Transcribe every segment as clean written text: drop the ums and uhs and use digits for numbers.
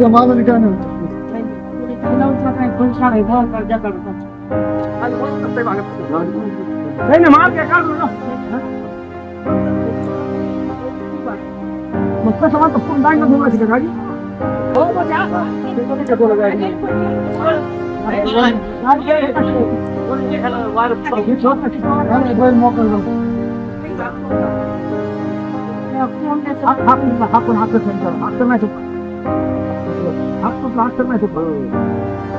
माल निकाल नहीं माल क्या कर लो मुझका सामान तो फोन डाल दूंगा ठीक है गाड़ी हो क्या तो लगाएंगे ये मौका दो हाथ में तो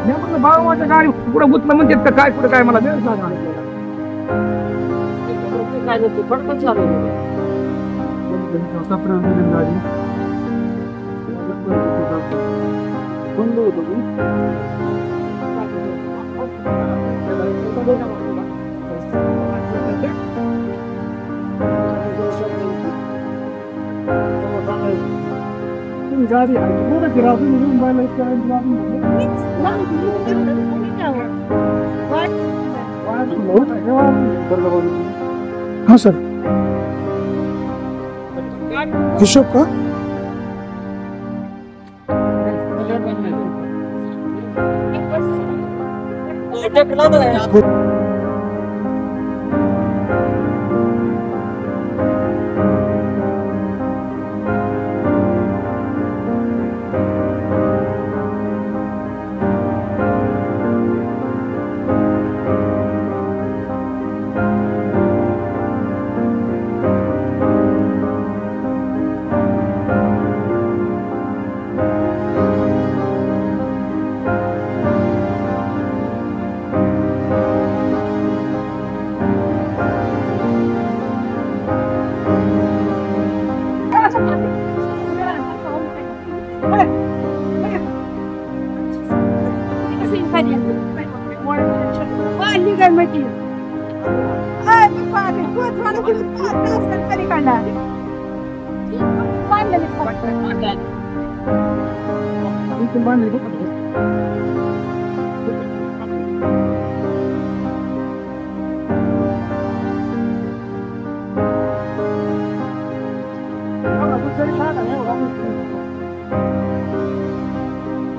मैं बाळवाच्या गाडी पुढे गुतलं म्हणजे काय पुढे काय मला वेळ सांगा काय होतं फडकन चालू सपना मिळून गाडी बंद होतो गाड़ी पूरा गिरावी नहीं मोबाइल का गिरावी हाँ सर हिशोब का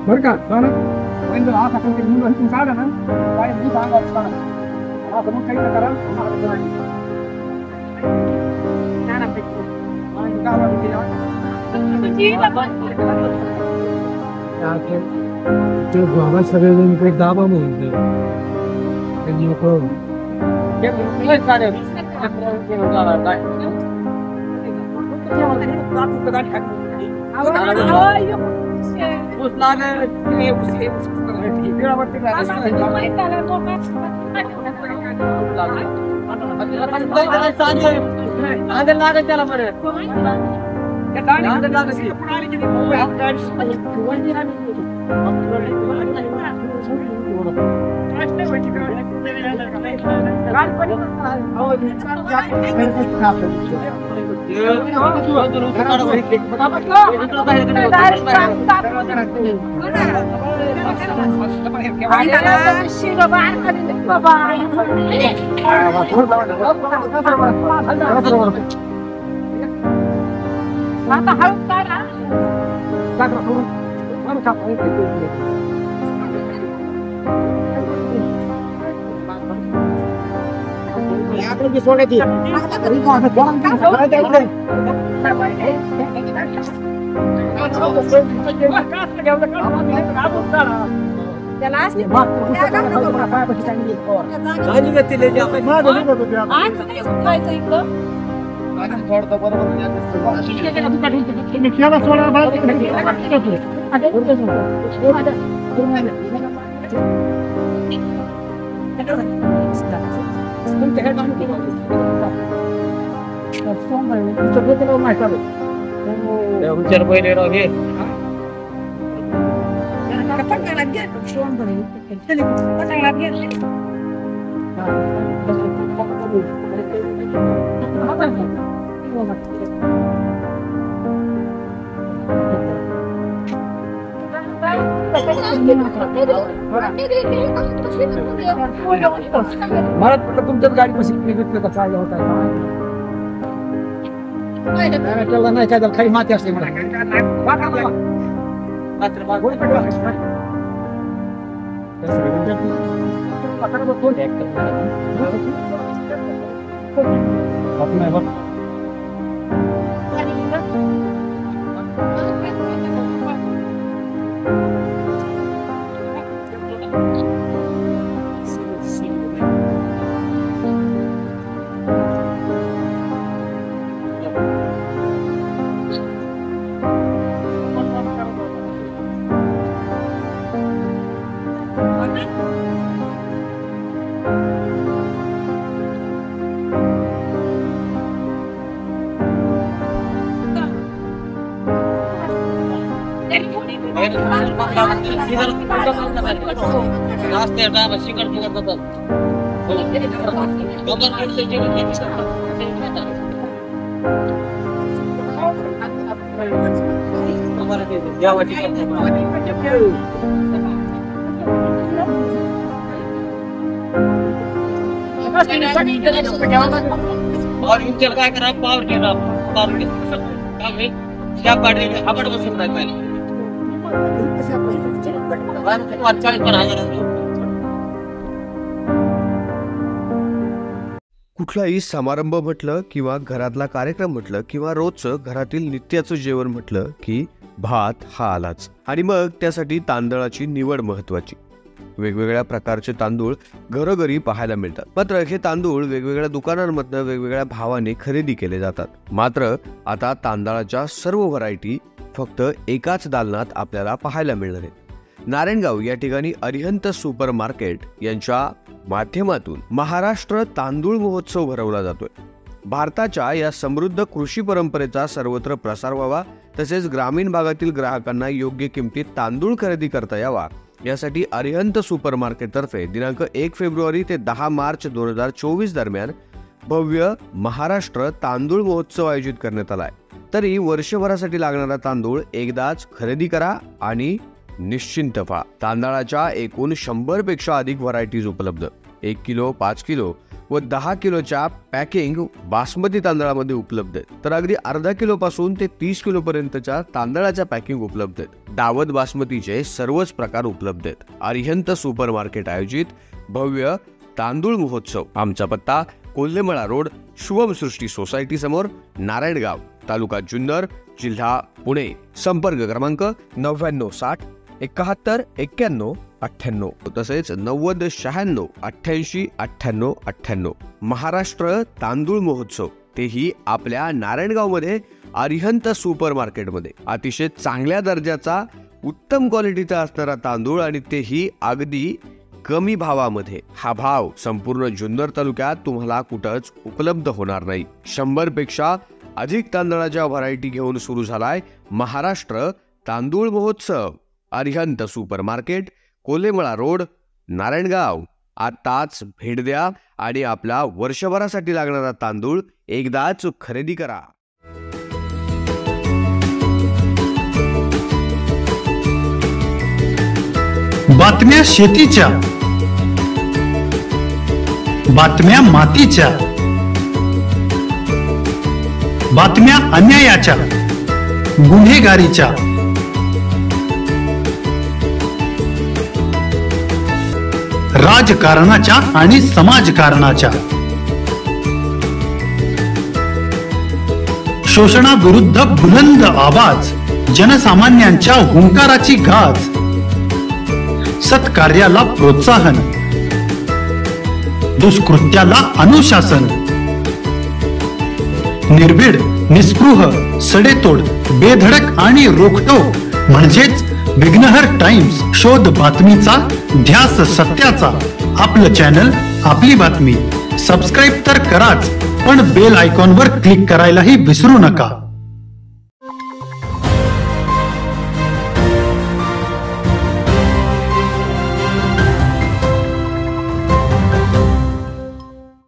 बरं का म्हणजे आज आपण ते मुलं इथून काढा ना काय मी सांगा आता मग काही करा बाबा सगळेजण इकडे दाबा म्हणून सोडण्याची Hujan boleh lagi. Patang lagi, suam boleh. Patang lagi. मला तुमच्याच गाडी कशी घेतलं का काय होत आहे त्याला नाही काय खाली माती असते मला और इंटर काय करा पावर केला पावर केला काम आहे त्या पाडीने आपण बसून नाही पाहिजे कुठलाही समारंभ म्हटलं किंवा घरातला कार्यक्रम म्हटलं किंवा रोजचं घरातील नित्याचं जेवण म्हटलं की भात हा आलाच. आणि मग त्यासाठी तांदळाची निवड महत्वाची. वेगवेगळ्या प्रकारचे तांदूळ घरोघरी पाहायला मिळतात. मात्र हे तांदूळ वेगवेगळ्या दुकानांमधनं वेगवेगळ्या भावाने खरेदी केले जातात. मात्र आता तांदळाच्या सर्व व्हरायटी फक्त एकाच दालनात आपल्याला पाहायला मिळणार आहेत. नारायणगाव या ठिकाणी अरिहंत सुपर मार्केट यांच्या माध्यमातून महाराष्ट्र तांदूळ महोत्सव भरवला जातोय. भारताच्या या समृद्ध कृषी परंपरेचा सर्वत्र प्रसार व्हावा, तसेच ग्रामीण भागातील ग्राहकांना योग्य किमतीत तांदूळ खरेदी करता यावा यासाठी अरिहंत सुपर मार्केट तर्फे दिनांक 1 फेब्रुवारी ते 10 मार्च 2024 दरम्यान भव्य महाराष्ट्र तांदूळ महोत्सव आयोजित करण्यात आलाय. तरी वर्षभरासाठी लागणारा तांदूळ एकदाच खरेदी करा आणि निश्चिंत व्हा. तांदळाच्या एकूण 100 पेक्षा अधिक व्हरायटीज उपलब्ध. 1 किलो, 5 किलो व 10 किलोच्या पॅकिंग बासमती तांदळामध्ये उपलब्ध आहेत. तर अगदी अर्धा किलो पासून ते 30 किलो पर्यंतच्या तांदळाच्या पॅकिंग उपलब्ध आहेत. दावत बासमतीचे सर्वच प्रकार उपलब्ध आहेत. अरिहंत सुपर मार्केट आयोजित भव्य तांदूळ महोत्सव. आमचा पत्ता कोल्हेमळा रोड, शुभम सृष्टी सोसायटी समोर, नारायणगाव, तालुका जुन्नर, जिल्हा पुणे. संपर्क क्रमांक 9960 71 91 98 तसेच 90 96 88 98 98. महाराष्ट्र तांदूळ महोत्सव, तेही आपल्या नारायणगाव मध्ये अरिहंत सुपर मार्केटमध्ये. अतिशय चांगल्या दर्जाचा उत्तम क्वालिटीचा असणारा तांदूळ आणि तेही अगदी कमी भावामध्ये. हा भाव संपूर्ण जुन्नर तालुक्यात तुम्हाला कुठंच उपलब्ध होणार नाही. 100 पेक्षा अधिक तांदळाच्या व्हरायटी घेऊन सुरू झालाय महाराष्ट्र तांदूळ महोत्सव. Arihant super market, Kolhemala road, Narayangaon. आताच भेट द्या आणि आपला वर्षभरासाठी लागणारा तांदूळ एकदाच खरेदी करा. बातम्या शेतीच्या, बातम्या मातीच्या, बातम्या अन्यायाच्या, गुन्हेगारीच्या, राजकारणाच्या आणि समाजकारणाच्या, शोषणाविरुद्ध बुलंद आवाज, जनसामान्यांच्या हुंकाराची गाज, सत्कार्याला प्रोत्साहन, दुष्कृत्याला अनुशासन, निर्भीड, निस्पृह, सडेतोड, बेधडक आणि रोखटोक म्हणजेच विघ्नहर टाइम्स. शोध बातमीचा, ध्यास सत्याचा. आपलं चॅनल, आपली बातमी. सबस्क्राईब तर कराच, पण बेल आयकॉनवर क्लिक करायलाही विसरू नका.